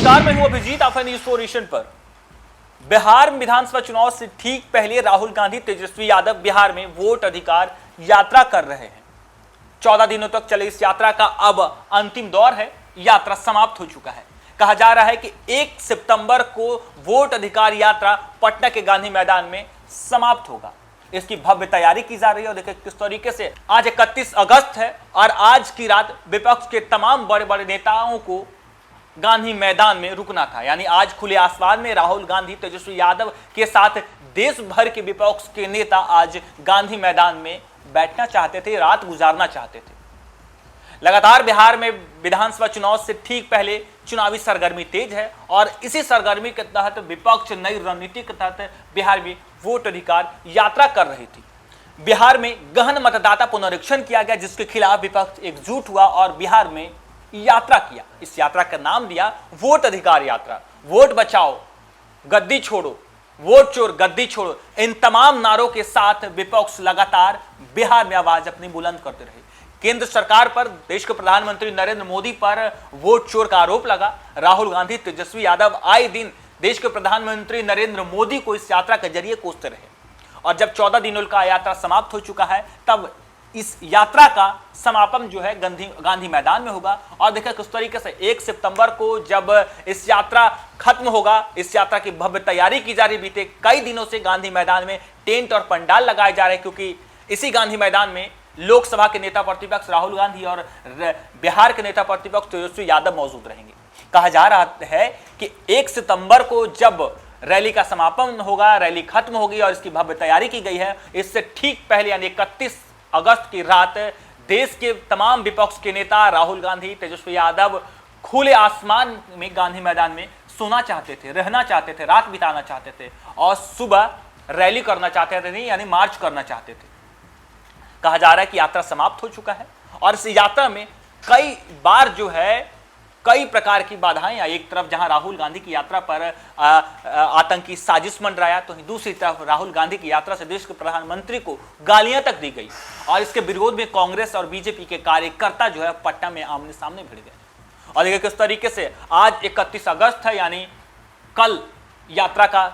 नमस्कार, मैं हूं अभिजीत, आप हैं न्यूज़ 4 नेशन पर। बिहार विधानसभा चुनाव से ठीक पहले राहुल गांधी तेजस्वी यादव बिहार में वोट अधिकार यात्रा कर रहे हैं। 14 दिनों तक चले इस यात्रा का अब अंतिम दौर है। यात्रा समाप्त हो चुका है। कहा जा रहा है कि 1 सितंबर को वोट अधिकार यात्रा पटना के गांधी मैदान में समाप्त होगा। इसकी भव्य तैयारी की जा रही है और देखिए किस तरीके से आज 31 अगस्त है और आज की रात विपक्ष के तमाम बड़े बड़े नेताओं को गांधी मैदान में रुकना था। यानी आज खुले आसमान में राहुल गांधी तेजस्वी यादव के साथ देश भर के विपक्ष के नेता आज गांधी मैदान में बैठना चाहते थे, रात गुजारना चाहते थे। लगातार बिहार में विधानसभा चुनाव से ठीक पहले चुनावी सरगर्मी तेज है और इसी सरगर्मी के तहत विपक्ष नई रणनीति के तहत बिहार में वोट अधिकार यात्रा कर रही थी। बिहार में गहन मतदाता पुनरीक्षण किया गया, जिसके खिलाफ विपक्ष एकजुट हुआ और बिहार में यात्रा किया। इस यात्रा का नाम दिया वोट अधिकार यात्रा। वोट बचाओ, गद्दी छोड़ो, वोट चोर गद्दी छोड़ो, इन तमाम नारों के साथ विपक्ष लगातार बिहार में आवाज अपनी बुलंद करते रहे। केंद्र सरकार पर, देश के प्रधानमंत्री नरेंद्र मोदी पर वोट चोर का आरोप लगा। राहुल गांधी तेजस्वी यादव आए दिन देश के प्रधानमंत्री नरेंद्र मोदी को इस यात्रा के जरिए कोसते रहे और जब 14 दिनों का यात्रा समाप्त हो चुका है तब इस यात्रा का समापन जो है गांधी मैदान में होगा। और देखिए किस तरीके से 1 सितंबर को जब इस यात्रा खत्म होगा, इस यात्रा की भव्य तैयारी की जा रही। बीते कई दिनों से गांधी मैदान में टेंट और पंडाल लगाए जा रहे हैं, क्योंकि इसी गांधी मैदान में लोकसभा के नेता प्रतिपक्ष राहुल गांधी और बिहार के नेता प्रतिपक्ष तेजस्वी यादव मौजूद रहेंगे। कहा जा रहा है कि 1 सितंबर को जब रैली का समापन होगा, रैली खत्म होगी और इसकी भव्य तैयारी की गई है, इससे ठीक पहले यानी 31 अगस्त की रात देश के तमाम विपक्ष के नेता राहुल गांधी तेजस्वी यादव खुले आसमान में गांधी मैदान में सोना चाहते थे, रहना चाहते थे, रात बिताना चाहते थे और सुबह रैली करना चाहते थे, नहीं यानी मार्च करना चाहते थे। कहा जा रहा है कि यात्रा समाप्त हो चुका है और इस यात्रा में कई बार जो है कई प्रकार की बाधाएं आई। एक तरफ जहां राहुल गांधी की यात्रा पर आतंकी साजिश मंडराया, तो दूसरी तरफ राहुल गांधी की यात्रा से देश के प्रधानमंत्री को गालियां तक दी गई और इसके विरोध में कांग्रेस और बीजेपी के कार्यकर्ता जो है पटना में आमने सामने भिड़ गए। और देखिए किस तरीके से आज 31 अगस्त है, यानी कल यात्रा का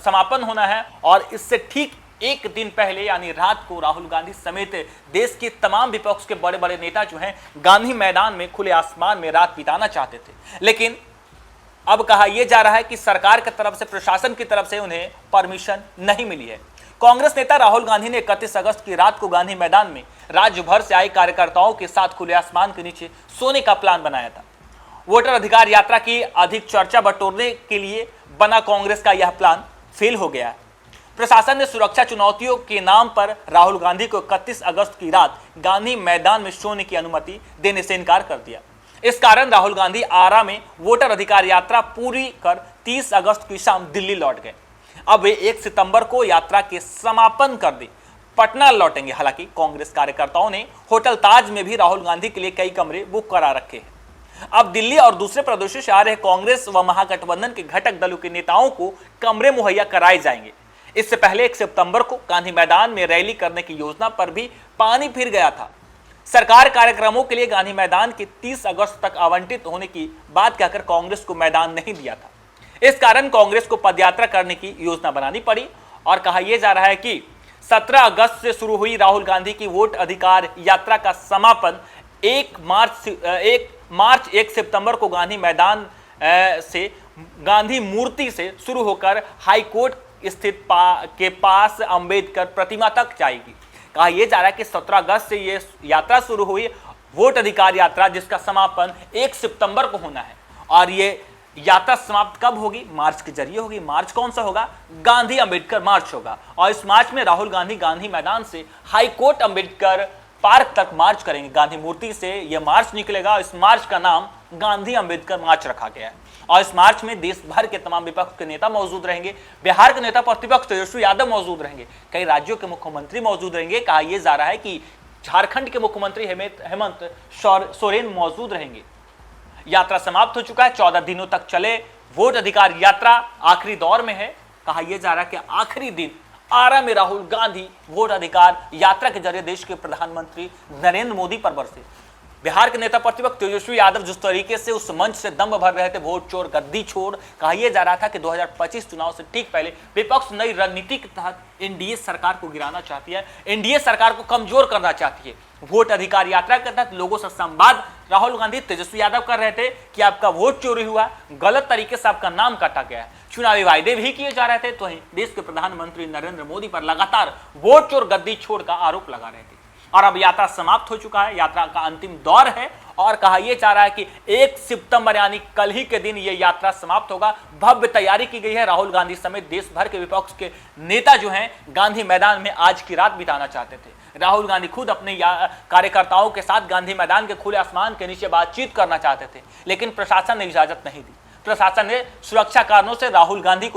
समापन होना है और इससे ठीक एक दिन पहले यानी रात को राहुल गांधी समेत देश के तमाम विपक्ष के बड़े बड़े नेता जो हैं गांधी मैदान में खुले आसमान में रात बिताना चाहते थे। लेकिन अब कहा यह जा रहा है कि सरकार की तरफ से, प्रशासन की तरफ से उन्हें परमिशन नहीं मिली है। कांग्रेस नेता राहुल गांधी ने 31 अगस्त की रात को गांधी मैदान में राज्य भर से आए कार्यकर्ताओं के साथ खुले आसमान के नीचे सोने का प्लान बनाया था। वोटर अधिकार यात्रा की अधिक चर्चा बटोरने के लिए बना कांग्रेस का यह प्लान फेल हो गया है। प्रशासन ने सुरक्षा चुनौतियों के नाम पर राहुल गांधी को 31 अगस्त की रात गांधी मैदान में सोने की अनुमति देने से इनकार कर दिया। इस कारण राहुल गांधी आरा में वोटर अधिकार यात्रा पूरी कर 30 अगस्त की शाम दिल्ली लौट गए। अब वे 1 सितंबर को यात्रा के समापन कर दी पटना लौटेंगे। हालांकि कांग्रेस कार्यकर्ताओं ने होटल ताज में भी राहुल गांधी के लिए कई कमरे बुक करा रखे हैं। अब दिल्ली और दूसरे प्रदेशों से आ रहे कांग्रेस व महागठबंधन के घटक दलों के नेताओं को कमरे मुहैया कराए जाएंगे। इससे पहले 1 सितंबर को गांधी मैदान में रैली करने की योजना पर भी पानी फिर गया था। सरकार कार्यक्रमों के लिए गांधी मैदान के 30 अगस्त तक आवंटित होने की बात कहकर कांग्रेस को मैदान नहीं दिया था। इस कारण कांग्रेस को पदयात्रा करने की योजना बनानी पड़ी और कहा यह जा रहा है कि 17 अगस्त से शुरू हुई राहुल गांधी की वोट अधिकार यात्रा का समापन 1 मार्च 1 सितंबर को गांधी मैदान से गांधी मूर्ति से शुरू होकर हाई कोर्ट स्थित के पास अंबेडकर प्रतिमा तक जाएगी। कहा यह जा रहा है कि 17 अगस्त से यह यात्रा शुरू हुई वोट अधिकार यात्रा, जिसका समापन 1 सितंबर को होना है और ये यात्रा समाप्त कब होगी? मार्च के जरिए होगी। मार्च कौन सा होगा? गांधी अंबेडकर मार्च होगा और इस मार्च में राहुल गांधी गांधी मैदान से हाई कोर्ट अंबेडकर पार्क तक मार्च करेंगे। गांधी मूर्ति से यह मार्च निकलेगा और इस मार्च का नाम गांधी अंबेडकर मार्च रखा गया है और इस मार्च में देश भर के तमाम विपक्ष के नेता मौजूद रहेंगे। बिहार के नेता प्रतिपक्ष तेजस्वी यादव मौजूद रहेंगे, कई राज्यों के मुख्यमंत्री मौजूद रहेंगे। कहा यह जा रहा है कि झारखंड के मुख्यमंत्री हेमंत सोरेन मौजूद रहेंगे। यात्रा समाप्त हो चुका है। 14 दिनों तक चले वोट अधिकार यात्रा आखिरी दौर में है। कहा यह जा रहा है कि आखिरी दिन आरा में राहुल गांधी वोट अधिकार यात्रा के जरिए देश के प्रधानमंत्री नरेंद्र मोदी पर बरसे। बिहार के नेता प्रतिपक्ष तेजस्वी यादव जिस तरीके से उस मंच से दम भर रहे थे, वोट चोर गद्दी छोड़, कहा यह जा रहा था कि 2025 चुनाव से ठीक पहले विपक्ष नई रणनीति के तहत एनडीए सरकार को गिराना चाहती है, एनडीए सरकार को कमजोर करना चाहती है। वोट अधिकार यात्रा के तहत लोगों से संवाद राहुल गांधी तेजस्वी यादव कर रहे थे कि आपका वोट चोरी हुआ, गलत तरीके से आपका नाम काटा गया है, चुनावी वायदे भी किए जा रहे थे। तो देश के प्रधानमंत्री नरेंद्र मोदी पर लगातार वोट चोर गद्दी छोड़ का आरोप लगा रहे थे। और अब यात्रा समाप्त हो चुका है, यात्रा का अंतिम दौर है और कहा यह जा रहा है कि 1 सितंबर यानी कल ही के दिन यह यात्रा समाप्त होगा। भव्य तैयारी की गई है। राहुल गांधी समेत देश भर के विपक्ष के नेता जो हैं गांधी मैदान में आज की रात बिताना चाहते थे। राहुल गांधी खुद अपने कार्यकर्ताओं के साथ गांधी मैदान के खुले आसमान के नीचे बातचीत करना चाहते थे, लेकिन प्रशासन ने इजाजत नहीं दी। प्रशासन ने सुरक्षा कारणों से राहुल गांधी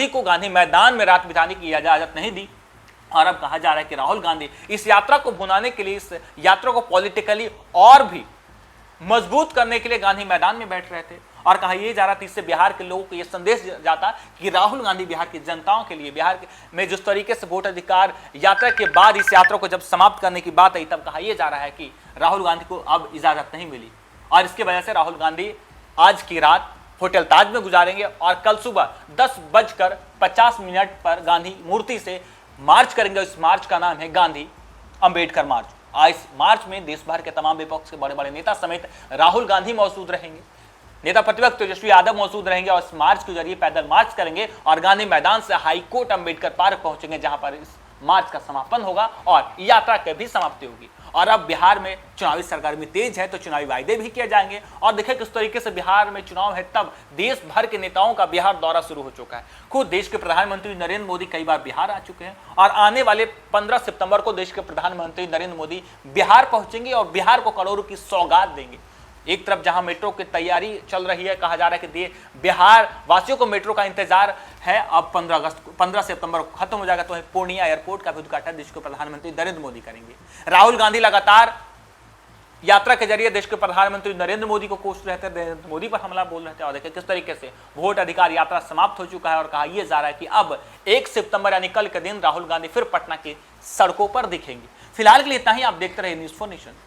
को गांधी मैदान में रात बिताने की इजाजत नहीं दी। और अब कहा जा रहा है कि राहुल गांधी इस यात्रा को भुनाने के लिए, इस यात्रा को पॉलिटिकली और भी मजबूत करने के लिए गांधी मैदान में बैठ रहे थे। और कहा यह जा रहा था, इससे बिहार के लोगों को यह संदेश जाता कि राहुल गांधी बिहार की जनताओं के लिए, बिहार में जिस तरीके से वोट अधिकार यात्रा के बाद इस यात्रा को जब समाप्त करने की बात आई, तब कहा यह जा रहा है कि राहुल गांधी को अब इजाजत नहीं मिली और इसकी वजह से राहुल गांधी आज की रात होटल ताज में गुजारेंगे और कल सुबह 10:50 पर गांधी मूर्ति से मार्च करेंगे। इस मार्च का नाम है गांधी अंबेडकर मार्च। आज इस मार्च में देश भर के तमाम विपक्ष के बड़े बड़े नेता समेत राहुल गांधी मौजूद रहेंगे, नेता प्रतिपक्ष तेजस्वी यादव मौजूद रहेंगे और इस मार्च के जरिए पैदल मार्च करेंगे और गांधी मैदान से हाईकोर्ट अंबेडकर पार्क पहुंचेंगे, जहां पर इस मार्च का समापन होगा और यात्रा की भी समाप्ति होगी। और अब बिहार में चुनावी सरगर्मी तेज है, तो चुनावी वायदे भी किए जाएंगे। और देखें किस तरीके से बिहार में चुनाव है, तब देश भर के नेताओं का बिहार दौरा शुरू हो चुका है। खुद देश के प्रधानमंत्री नरेंद्र मोदी कई बार बिहार आ चुके हैं और आने वाले 15 सितंबर को देश के प्रधानमंत्री नरेंद्र मोदी बिहार पहुंचेंगे और बिहार को करोड़ों की सौगात देंगे। एक तरफ जहां मेट्रो की तैयारी चल रही है, कहा जा रहा है कि बिहार वासियों को मेट्रो का इंतजार है। अब 15 सितंबर को खत्म हो जाएगा, तो पूर्णिया एयरपोर्ट का भी उद्घाटन देश के प्रधानमंत्री नरेंद्र मोदी करेंगे। राहुल गांधी लगातार यात्रा के जरिए देश के प्रधानमंत्री नरेंद्र मोदी को कोस रहे थे, नरेंद्र मोदी पर हमला बोल रहे थे। और देखिए किस तरीके से वोट अधिकार यात्रा समाप्त हो चुका है और कहा यह जा रहा है कि अब 1 सितंबर यानी कल के दिन राहुल गांधी फिर पटना की सड़कों पर दिखेंगे। फिलहाल के लिए इतना ही। आप देखते रहिए न्यूज़4 नेशन।